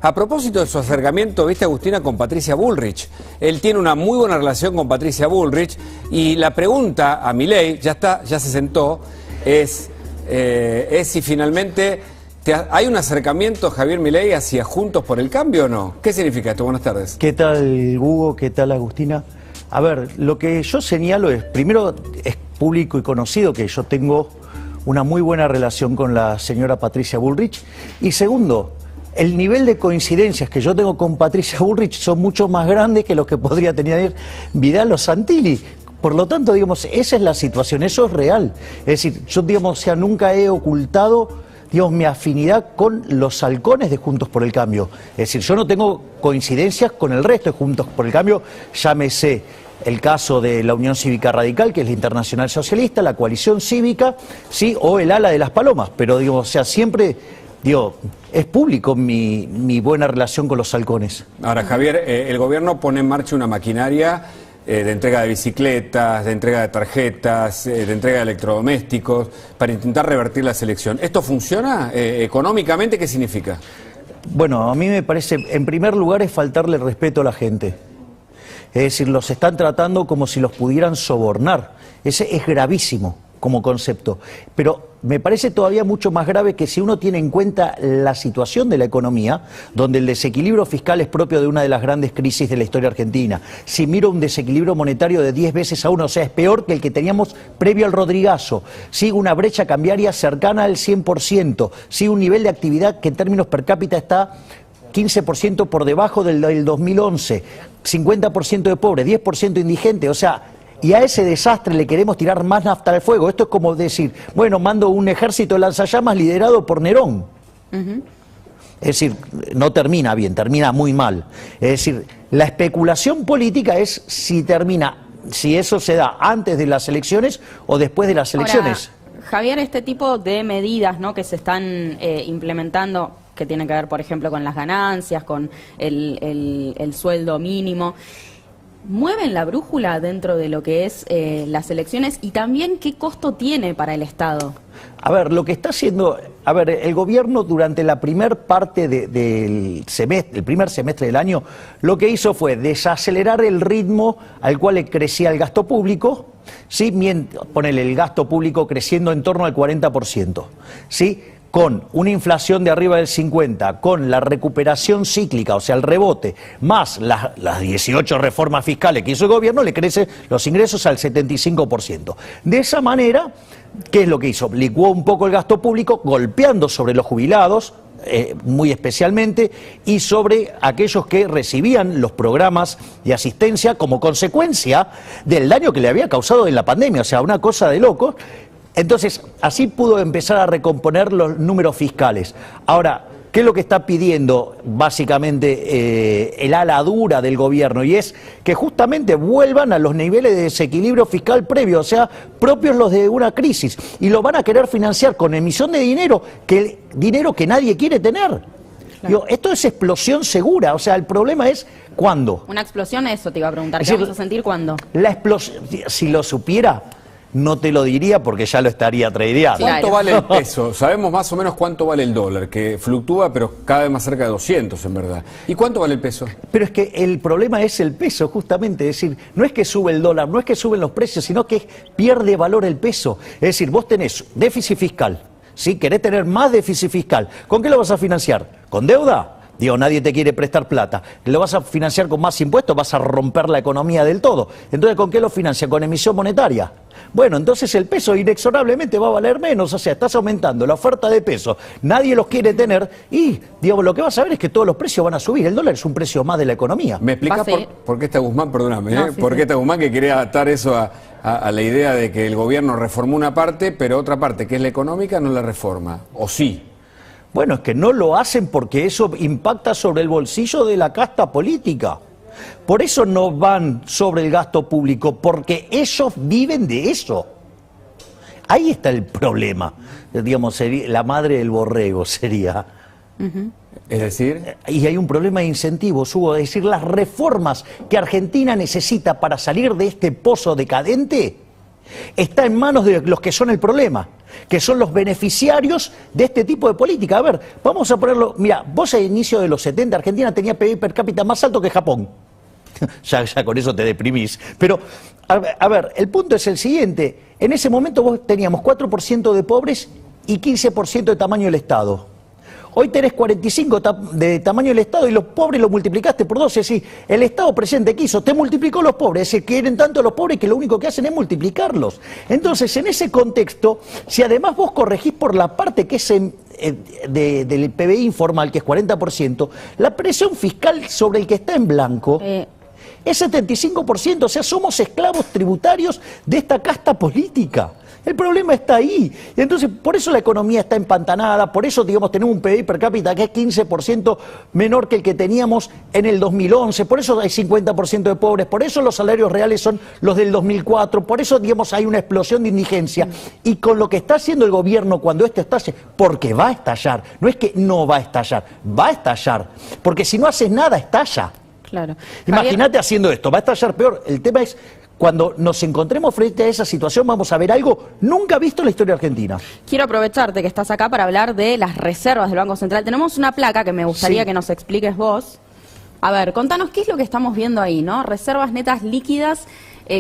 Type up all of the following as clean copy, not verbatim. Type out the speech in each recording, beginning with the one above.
A propósito de su acercamiento, viste, Agustina, con Patricia Bullrich. Él tiene una muy buena relación con Patricia Bullrich y la pregunta a Milei, ya se sentó, es si finalmente hay un acercamiento, Javier Milei, hacia Juntos por el Cambio o no. ¿Qué significa esto? Buenas tardes. ¿Qué tal, Hugo? ¿Qué tal, Agustina? A ver, lo que yo señalo es, primero, es público y conocido que yo tengo una muy buena relación con la señora Patricia Bullrich. Y segundo, el nivel de coincidencias que yo tengo con Patricia Bullrich son mucho más grandes que los que podría tener Vidal o Santilli. Por lo tanto, digamos, esa es la situación, eso es real. Es decir, yo, digamos, nunca he ocultado, digamos, mi afinidad con los halcones de Juntos por el Cambio. Es decir, yo no tengo coincidencias con el resto de Juntos por el Cambio, llámese el caso de la Unión Cívica Radical, que es la Internacional Socialista, la Coalición Cívica, sí, o el ala de las Palomas, pero digo, siempre, digo, es público mi buena relación con los halcones. Ahora, Javier, el gobierno pone en marcha una maquinaria de entrega de bicicletas, de entrega de tarjetas, de entrega de electrodomésticos, para intentar revertir la selección. ¿Esto funciona económicamente? ¿Qué significa? Bueno, a mí me parece, en primer lugar, es faltarle respeto a la gente. Es decir, los están tratando como si los pudieran sobornar. Ese es gravísimo como concepto. Pero me parece todavía mucho más grave que si uno tiene en cuenta la situación de la economía, donde el desequilibrio fiscal es propio de una de las grandes crisis de la historia argentina. Si miro un desequilibrio monetario de 10 veces a 1, o sea, es peor que el que teníamos previo al Rodrigazo. Sí, una brecha cambiaria cercana al 100%. Sí, un nivel de actividad que en términos per cápita está 15% por debajo del 2011, 50% de pobres, 10% indigente, o sea, y a ese desastre le queremos tirar más nafta al fuego. Esto es como decir, bueno, mando un ejército de lanzallamas liderado por Nerón. Es decir, no termina bien, termina muy mal. Es decir, la especulación política es si eso se da antes de las elecciones o después de las elecciones. Ahora, Javier, este tipo de medidas, ¿no?, que se están implementando, que tienen que ver, por ejemplo, con las ganancias, con el sueldo mínimo, ¿mueven la brújula dentro de lo que es las elecciones? Y también, ¿qué costo tiene para el Estado? A ver, lo que está haciendo, el gobierno durante la primer parte del semestre, el primer semestre del año, lo que hizo fue desacelerar el ritmo al cual crecía el gasto público, ¿sí? Ponele el gasto público creciendo en torno al 40%, ¿sí? Con una inflación de arriba del 50%, con la recuperación cíclica, o sea, el rebote, más las 18 reformas fiscales que hizo el gobierno, le crecen los ingresos al 75%. De esa manera, ¿qué es lo que hizo? Licuó un poco el gasto público, golpeando sobre los jubilados, muy especialmente, y sobre aquellos que recibían los programas de asistencia como consecuencia del daño que le había causado en la pandemia, o sea, una cosa de locos. Entonces, así pudo empezar a recomponer los números fiscales. Ahora, ¿qué es lo que está pidiendo básicamente el ala dura del gobierno? Y es que justamente vuelvan a los niveles de desequilibrio fiscal previo, o sea, propios los de una crisis. Y lo van a querer financiar con emisión de dinero que nadie quiere tener. Claro. Digo, esto es explosión segura, o sea, el problema es ¿cuándo? Una explosión, eso te iba a preguntar, ¿qué vamos a sentir cuándo? La explosión, si lo supiera, no te lo diría porque ya lo estaría tradeando. ¿Cuánto vale el peso? Sabemos más o menos cuánto vale el dólar, que fluctúa pero cada vez más cerca de 200 en verdad. ¿Y cuánto vale el peso? Pero es que el problema es el peso, justamente. Es decir, no es que sube el dólar, no es que suben los precios, sino que pierde valor el peso. Es decir, vos tenés déficit fiscal, ¿sí? Querés tener más déficit fiscal. ¿Con qué lo vas a financiar? ¿Con deuda? Digo, nadie te quiere prestar plata. ¿Lo vas a financiar con más impuestos? ¿Vas a romper la economía del todo? Entonces, ¿con qué lo financia? ¿Con emisión monetaria? Bueno, entonces el peso inexorablemente va a valer menos. O sea, estás aumentando la oferta de peso. Nadie los quiere tener y, digamos, lo que vas a ver es que todos los precios van a subir. El dólar es un precio más de la economía. ¿Me explicás por qué está Guzmán, perdóname, por qué está Guzmán que quería adaptar eso a la idea de que el gobierno reformó una parte, pero otra parte, que es la económica, no la reforma? ¿O sí? Bueno, es que no lo hacen porque eso impacta sobre el bolsillo de la casta política. Por eso no van sobre el gasto público, porque ellos viven de eso. Ahí está el problema. Digamos, la madre del borrego sería. Es decir, y hay un problema de incentivos, Hugo. Es decir, las reformas que Argentina necesita para salir de este pozo decadente Está en manos de los que son el problema, que son los beneficiarios de este tipo de política. A ver, vamos a ponerlo, mira, vos a inicio de los 70 Argentina tenía PIB per cápita más alto que Japón. ya con eso te deprimís. Pero, a ver, el punto es el siguiente. En ese momento vos teníamos 4% de pobres y 15% de tamaño del Estado. Hoy tenés 45 de tamaño del Estado y los pobres lo multiplicaste por 12. Es decir, el Estado presente que hizo, te multiplicó los pobres. Es decir, quieren tanto los pobres que lo único que hacen es multiplicarlos. Entonces, en ese contexto, si además vos corregís por la parte que es del PBI informal, que es 40%, la presión fiscal sobre el que está en blanco es 75%. O sea, somos esclavos tributarios de esta casta política. El problema está ahí. Y entonces, por eso la economía está empantanada, por eso, digamos, tenemos un PIB per cápita que es 15% menor que el que teníamos en el 2011, por eso hay 50% de pobres, por eso los salarios reales son los del 2004, por eso, digamos, hay una explosión de indigencia. Y con lo que está haciendo el gobierno cuando esto estalle, porque va a estallar, no es que no va a estallar, va a estallar, porque si no haces nada, estalla. Claro. Imagínate haciendo esto, va a estallar peor. El tema es, cuando nos encontremos frente a esa situación, vamos a ver algo nunca visto en la historia argentina. Quiero aprovecharte que estás acá para hablar de las reservas del Banco Central. Tenemos una placa que me gustaría que nos expliques vos. A ver, contanos qué es lo que estamos viendo ahí, ¿no? Reservas netas líquidas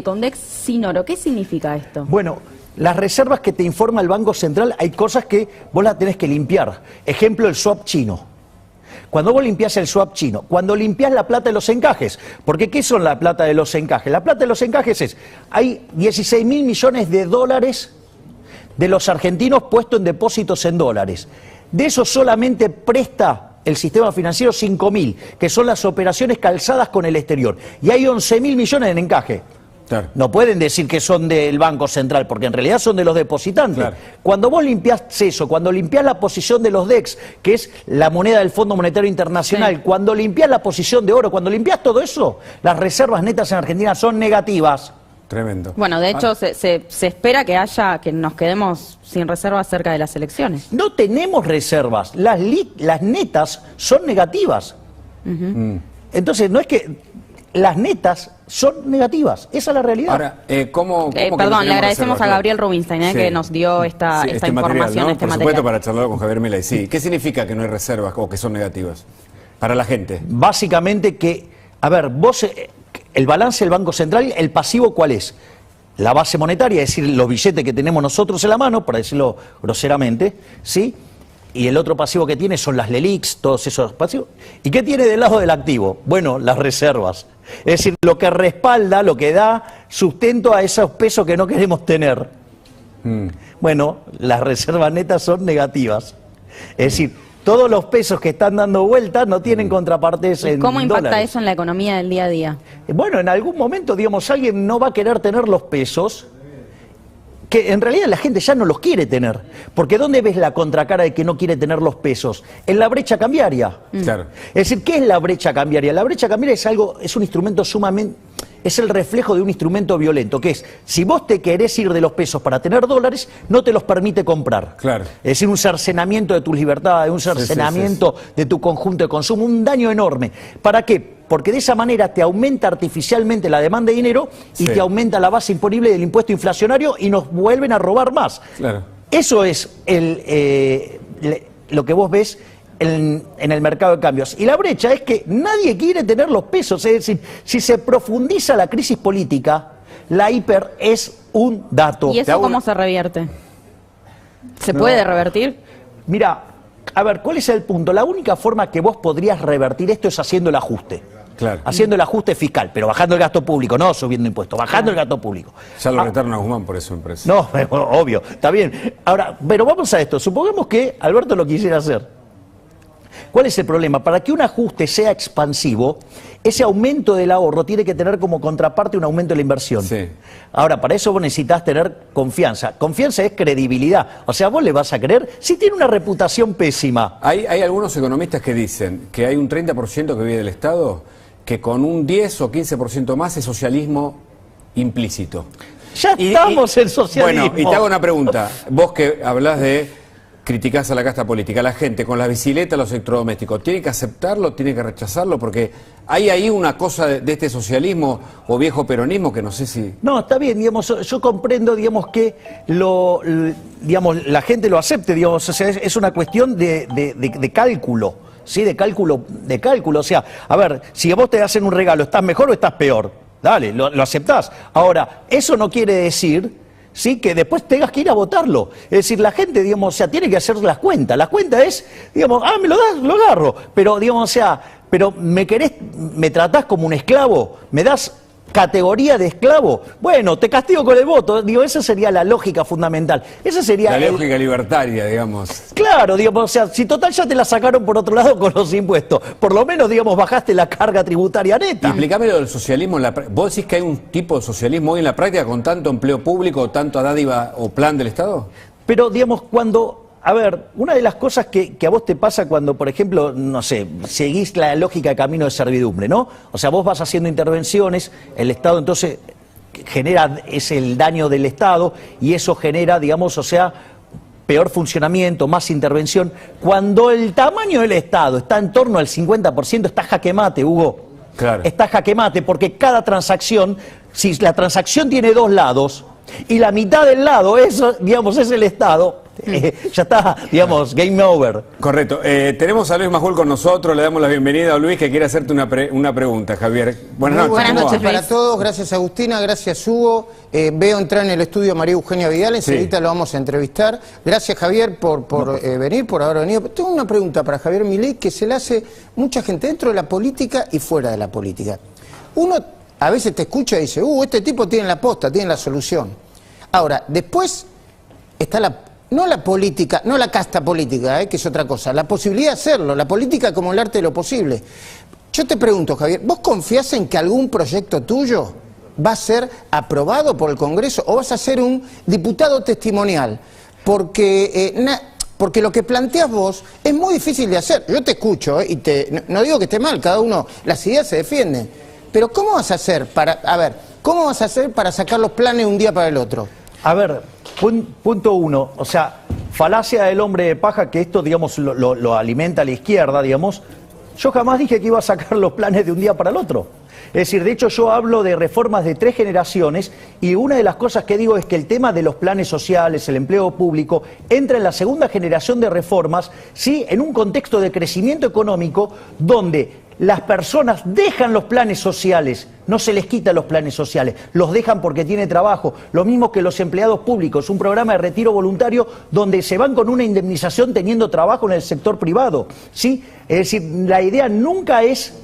con DEX sin oro. ¿Qué significa esto? Bueno, las reservas que te informa el Banco Central, hay cosas que vos las tenés que limpiar. Ejemplo, el swap chino. Cuando vos limpiás el swap chino, cuando limpiás la plata de los encajes, porque ¿qué son la plata de los encajes? La plata de los encajes es, hay 16.000 millones de dólares de los argentinos puestos en depósitos en dólares. De eso solamente presta el sistema financiero 5.000, que son las operaciones calzadas con el exterior. Y hay 11.000 millones en encaje. Claro. No pueden decir que son del Banco Central, porque en realidad son de los depositantes. Claro. Cuando vos limpiás eso, cuando limpiás la posición de los DEX, que es la moneda del Fondo Monetario Internacional, cuando limpiás la posición de oro, cuando limpiás todo eso, las reservas netas en Argentina son negativas. Tremendo. Bueno, de hecho, se espera que nos quedemos sin reservas cerca de las elecciones. No tenemos reservas, las netas son negativas. Entonces, no es que... Las netas son negativas, esa es la realidad. Ahora, ¿cómo perdón, le agradecemos a Gabriel Rubinstein que nos dio esta información, material, ¿no? este Por material. supuesto, para charlarlo con Javier Milei. Sí. ¿Qué significa que no hay reservas o que son negativas para la gente? Básicamente que, a ver, vos, el balance del Banco Central, el pasivo, ¿cuál es? La base monetaria, es decir, los billetes que tenemos nosotros en la mano, para decirlo groseramente, ¿sí? Y el otro pasivo que tiene son las LELIQs, todos esos pasivos. ¿Y qué tiene del lado del activo? Bueno, las reservas. Es decir, lo que respalda, lo que da sustento a esos pesos que no queremos tener. Bueno, las reservas netas son negativas. Es decir, todos los pesos que están dando vueltas no tienen contrapartes en dólares. ¿Cómo impacta eso en la economía del día a día? Bueno, en algún momento, digamos, alguien no va a querer tener los pesos, que en realidad la gente ya no los quiere tener. Porque ¿dónde ves la contracara de que no quiere tener los pesos? En la brecha cambiaria. Claro. Es decir, ¿qué es la brecha cambiaria? La brecha cambiaria es un instrumento sumamente... Es el reflejo de un instrumento violento, que es, si vos te querés ir de los pesos para tener dólares, no te los permite comprar. Claro. Es decir, un cercenamiento de tus libertades, un cercenamiento de tu conjunto de consumo, un daño enorme. ¿Para qué? Porque de esa manera te aumenta artificialmente la demanda de dinero y te aumenta la base imponible del impuesto inflacionario y nos vuelven a robar más. Claro. Eso es lo que vos ves en el mercado de cambios. Y la brecha es que nadie quiere tener los pesos. Es decir, si se profundiza la crisis política, la hiper es un dato. ¿Y eso cómo se revierte? ¿Se puede revertir? Mira, a ver, ¿cuál es el punto? La única forma que vos podrías revertir esto es haciendo el ajuste. Claro. Haciendo el ajuste fiscal, pero bajando el gasto público, no subiendo impuestos, bajando el gasto público. Ya lo retaron a Guzmán por eso, me parece. No, obvio, está bien. Ahora, pero vamos a esto. Supongamos que Alberto lo quisiera hacer. ¿Cuál es el problema? Para que un ajuste sea expansivo, ese aumento del ahorro tiene que tener como contraparte un aumento de la inversión. Sí. Ahora, para eso vos necesitas tener confianza. Confianza es credibilidad. O sea, vos le vas a creer si tiene una reputación pésima. Hay algunos economistas que dicen que hay un 30% que vive del Estado, que con un 10 o 15% más es socialismo implícito. Ya estamos en socialismo. Bueno, y te hago una pregunta. Vos que hablás de criticás a la casta política, la gente con las bicicletas, los electrodomésticos, ¿tiene que aceptarlo, tiene que rechazarlo? Porque hay ahí una cosa de este socialismo o viejo peronismo que no sé si... No, está bien, digamos, yo comprendo, digamos, que digamos, la gente lo acepte, digamos, o sea, es una cuestión de cálculo, ¿sí? De cálculo, o sea, a ver, si a vos te hacen un regalo, ¿estás mejor o estás peor? Dale, lo aceptás. Ahora, eso no quiere decir... sí, que después tengas que ir a votarlo. Es decir, la gente, digamos, o sea, tiene que hacer las cuentas. La cuenta es, digamos, me lo das, lo agarro. Pero, digamos, o sea, pero me tratás como un esclavo, me das categoría de esclavo. Bueno, te castigo con el voto. Digo, esa sería la lógica fundamental. Esa sería la lógica libertaria, digamos. Claro, digamos, o sea, si total ya te la sacaron por otro lado con los impuestos, por lo menos, digamos, bajaste la carga tributaria neta. Explícame lo del socialismo. ¿Vos decís que hay un tipo de socialismo hoy en la práctica con tanto empleo público, tanto dádiva o plan del Estado? Pero, digamos, a ver, una de las cosas que a vos te pasa cuando, por ejemplo, no sé, seguís la lógica de camino de servidumbre, ¿no? O sea, vos vas haciendo intervenciones, el Estado entonces es el daño del Estado y eso genera, digamos, o sea, peor funcionamiento, más intervención. Cuando el tamaño del Estado está en torno al 50%, está jaque mate, Hugo. Claro. Está jaque mate, porque cada transacción, si la transacción tiene dos lados y la mitad del lado, eso, digamos, es el Estado, ya está, digamos, game over. Correcto. Tenemos a Luis Majul con nosotros, le damos la bienvenida a Luis, que quiere hacerte una pregunta, Javier. Buenas noches. Buenas noches para todos, gracias Agustina, gracias Hugo. Veo entrar en el estudio a María Eugenia Vidal, enseguida lo vamos a entrevistar. Gracias Javier por venir, por haber venido. Tengo una pregunta para Javier Milei que se le hace mucha gente dentro de la política y fuera de la política. Uno a veces te escucha y dice, este tipo tiene la posta, tiene la solución. Ahora, después está no la política, no la casta política, que es otra cosa, la posibilidad de hacerlo, la política como el arte de lo posible. Yo te pregunto, Javier, ¿vos confías en que algún proyecto tuyo va a ser aprobado por el Congreso o vas a ser un diputado testimonial? Porque lo que planteas vos es muy difícil de hacer. Yo te escucho y no digo que esté mal, cada uno, las ideas se defienden. Pero ¿cómo vas a hacer cómo vas a hacer para sacar los planes de un día para el otro? A ver, punto uno, o sea, falacia del hombre de paja, que esto, digamos, lo alimenta a la izquierda, digamos. Yo jamás dije que iba a sacar los planes de un día para el otro. Es decir, de hecho yo hablo de reformas de 3 generaciones y una de las cosas que digo es que el tema de los planes sociales, el empleo público, entra en la segunda generación de reformas, sí, en un contexto de crecimiento económico donde las personas dejan los planes sociales, no se les quita los planes sociales, los dejan porque tiene trabajo, lo mismo que los empleados públicos, un programa de retiro voluntario donde se van con una indemnización teniendo trabajo en el sector privado, ¿sí? Es decir, la idea nunca es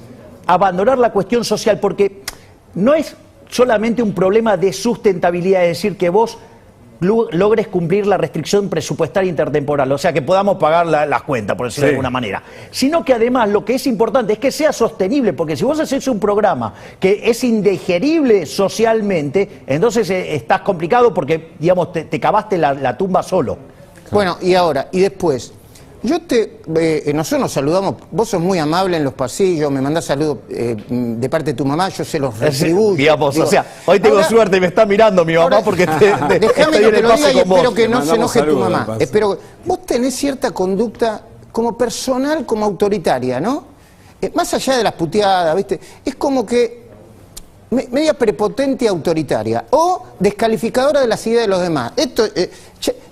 abandonar la cuestión social, porque no es solamente un problema de sustentabilidad, es decir, que vos logres cumplir la restricción presupuestaria intertemporal, o sea, que podamos pagar las cuentas, por decirlo de alguna manera, sino que además lo que es importante es que sea sostenible, porque si vos haces un programa que es indigerible socialmente, entonces estás complicado porque, digamos, te cavaste la tumba solo. Bueno, y ahora, y después, nosotros nos saludamos, vos sos muy amable en los pasillos, me mandás saludos de parte de tu mamá, yo se los retribuyo. Digamos, o sea, hoy tengo suerte y me está mirando mi mamá porque déjame que te lo diga y espero que no se enoje tu mamá. Espero que vos tenés cierta conducta como personal, como autoritaria, ¿no? Más allá de las puteadas, ¿viste? Es como que media prepotente y autoritaria o descalificadora de las ideas de los demás. Esto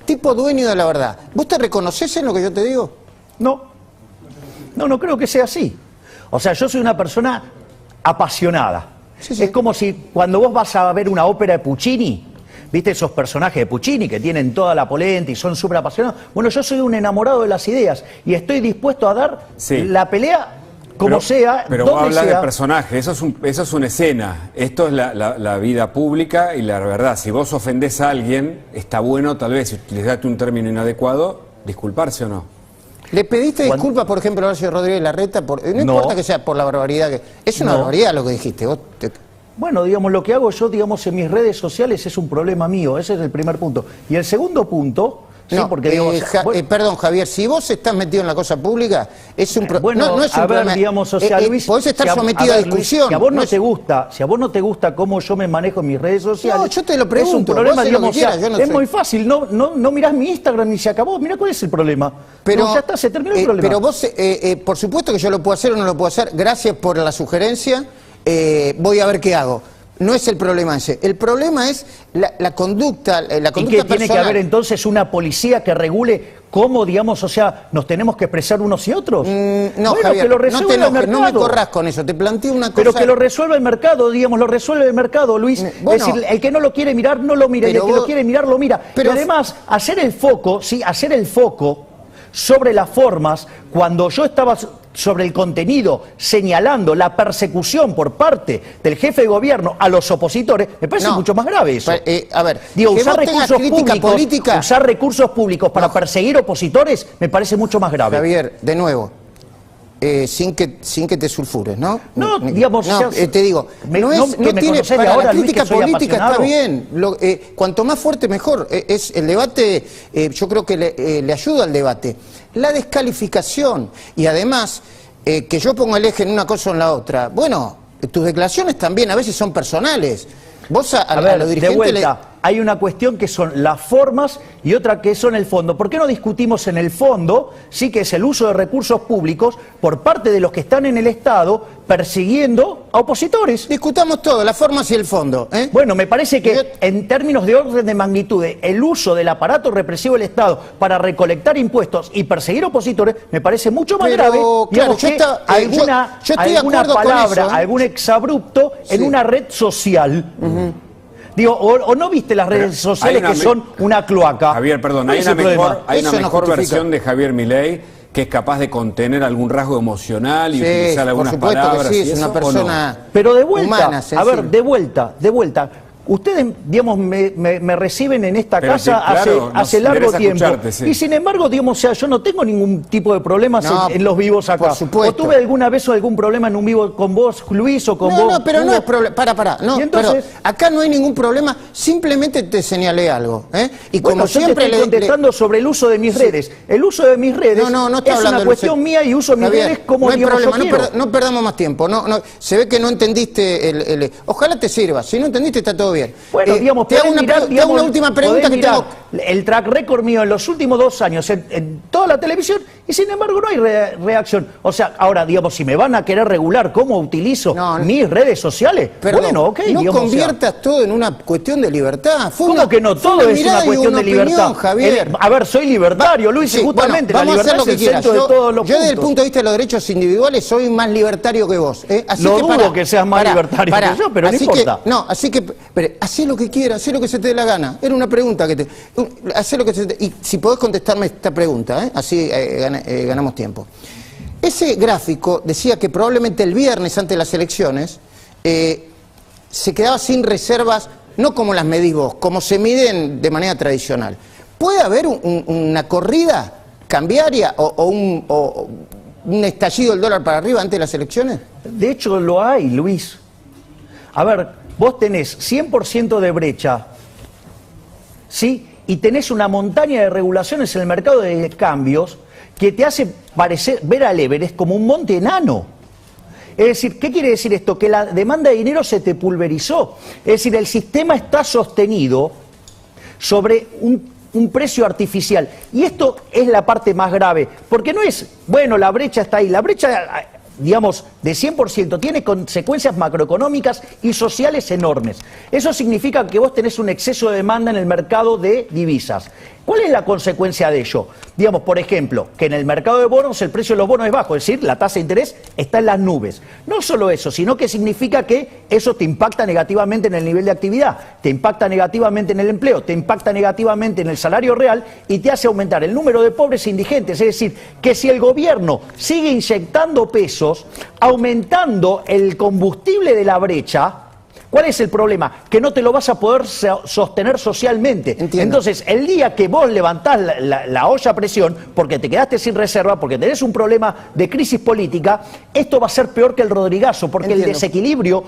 tipo dueño de la verdad. ¿Vos te reconoces en lo que yo te digo? No creo que sea así. O sea, yo soy una persona apasionada. Sí. Es como si cuando vos vas a ver una ópera de Puccini, ¿viste esos personajes de Puccini que tienen toda la polenta y son súper apasionados? Bueno, yo soy un enamorado de las ideas y estoy dispuesto a dar la pelea como sea, pero vos hablas de personaje, eso es una escena, esto es la vida pública y la verdad. Si vos ofendés a alguien, está bueno tal vez, si utilizaste un término inadecuado, disculparse o no. ¿Le pediste disculpas, por ejemplo, a Horacio Rodríguez Larreta? No importa que sea por la barbaridad, es una barbaridad lo que dijiste. Bueno, digamos, lo que hago yo, digamos, en mis redes sociales es un problema mío, ese es el primer punto. Y el segundo punto, Sí, No, porque digamos, perdón, Javier, si vos estás metido en la cosa pública, es un bueno, no es un problema. Digamos, o sea, Luis, podés estar sometido a discusión. Luis, si a vos no te gusta, si a vos no te gusta cómo yo me manejo en mis redes sociales, no, yo te lo pregunto, es un problema, vos digamos, lo que quieras, yo no es sé. muy fácil, no mirás mi Instagram y se acabó, mira cuál es el problema. Pero no, ya está, se terminó el problema. Pero vos, por supuesto que yo lo puedo hacer o no lo puedo hacer, gracias por la sugerencia, voy a ver qué hago. No es el problema ese. El problema es la conducta, la conducta ¿Y qué tiene que personal. haber entonces una policía que regule cómo, digamos, o sea, nos tenemos que expresar unos y otros? No, bueno, Javier, que lo no resuelva te el enojes, no me mercado. corras con eso. Te planteo una cosa. Pero que lo resuelva el mercado, digamos, lo resuelve el mercado, Luis. Bueno, es decir, el que no lo quiere mirar, no lo mira. Y el que lo quiere mirar, lo mira. Pero, y además, hacer el foco sobre las formas, cuando yo estaba sobre el contenido, señalando la persecución por parte del jefe de gobierno a los opositores, me parece mucho más grave eso. A ver, digo, que usar vos tengas recursos crítica públicos, política. usar recursos públicos para perseguir opositores, me parece mucho más grave. Javier, de nuevo, sin que te sulfures, ¿no? No, digamos, no, te digo, la crítica política está bien. Cuanto más fuerte mejor. Es el debate, yo creo que le ayuda al debate. La descalificación y además que yo pongo el eje en una cosa o en la otra. Bueno, tus declaraciones también a veces son personales. Vos a los dirigentes de vuelta, hay una cuestión que son las formas y otra que son el fondo. ¿Por qué no discutimos en el fondo, sí, que es el uso de recursos públicos por parte de los que están en el Estado persiguiendo a opositores? Discutamos todo, las formas y el fondo. Bueno, me parece que en términos de orden de magnitud, el uso del aparato represivo del Estado para recolectar impuestos y perseguir opositores me parece mucho más grave, digamos, que alguna palabra, algún exabrupto en una red social. Digo, o no viste las redes sociales que son una cloaca. Javier, perdón, hay una mejor versión de Javier Milei que es capaz de contener algún rasgo emocional y utilizar algunas palabras. Sí, es una persona no. Pero de vuelta, humana, a ver, de vuelta. Ustedes, digamos, me reciben en esta casa hace largo tiempo. Sí. Y sin embargo, digamos, o sea, yo no tengo ningún tipo de problemas en los vivos acá. Por supuesto. ¿O tuve alguna vez algún problema en un vivo con vos, Luis, o con vos? No, pero no es problema. Para. No, entonces, pero acá no hay ningún problema. Simplemente te señalé algo. Y bueno, como siempre te estoy contestando sobre el uso de mis redes. El uso de mis redes es una cuestión mía y uso mis redes como no digamos, problema, yo quiero. No perdamos más tiempo. Se ve que no entendiste. Ojalá te sirva. Si no entendiste, está todo bien. Bueno, digamos, te hago una última pregunta que tengo. El track record mío en los últimos 2 años en toda la televisión y sin embargo no hay reacción. O sea, ahora, digamos, si me van a querer regular cómo utilizo mis redes sociales, bueno, ok. No digamos, conviertas todo en una cuestión de libertad. ¿Cómo que no? Todo es una cuestión de libertad. Javier. A ver, soy libertario, Luis, y justamente la libertad es el centro de todos los puntos. Yo desde el punto de vista de los derechos individuales soy más libertario que vos. Lo dudo que seas más libertario que yo, pero no importa. Así que, hacé lo que quieras, hacé lo que se te dé la gana. Era una pregunta que hacé lo que se te... Y si podés contestarme esta pregunta, así ganamos tiempo. Ese gráfico decía que probablemente el viernes antes de las elecciones se quedaba sin reservas, no como las medís vos, como se miden de manera tradicional. ¿Puede haber una corrida cambiaria o un estallido del dólar para arriba antes de las elecciones? De hecho lo hay, Luis. A ver, vos tenés 100% de brecha, ¿sí? Y tenés una montaña de regulaciones en el mercado de cambios que te hace ver al Everest como un monte enano. Es decir, ¿qué quiere decir esto? Que la demanda de dinero se te pulverizó. Es decir, el sistema está sostenido sobre un precio artificial. Y esto es la parte más grave, porque no es, bueno, la brecha está ahí. La brecha, digamos, de 100% tiene consecuencias macroeconómicas y sociales enormes. Eso significa que vos tenés un exceso de demanda en el mercado de divisas. ¿Cuál es la consecuencia de ello? Digamos, por ejemplo, que en el mercado de bonos el precio de los bonos es bajo, es decir, la tasa de interés está en las nubes. No solo eso, sino que significa que eso te impacta negativamente en el nivel de actividad, te impacta negativamente en el empleo, te impacta negativamente en el salario real y te hace aumentar el número de pobres e indigentes. Es decir, que si el gobierno sigue inyectando pesos, aumentando el combustible de la brecha, ¿cuál es el problema? Que no te lo vas a poder sostener socialmente. Entiendo. Entonces, el día que vos levantás la olla a presión, porque te quedaste sin reserva, porque tenés un problema de crisis política, esto va a ser peor que el Rodrigazo, porque el desequilibrio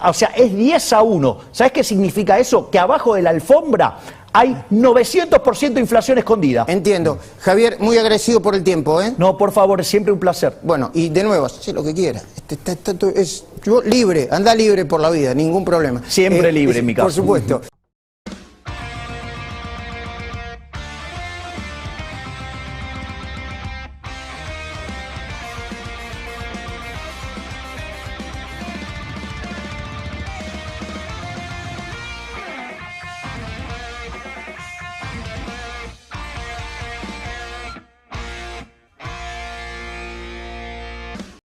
o sea, es 10-1. ¿Sabes qué significa eso? Que abajo de la alfombra hay 900% de inflación escondida. Entiendo. Javier, muy agradecido por el tiempo, ¿eh? No, por favor, es siempre un placer. Bueno, y de nuevo, sé lo que quiera. Yo libre, anda libre por la vida, ningún problema. Siempre libre en mi caso. Por supuesto.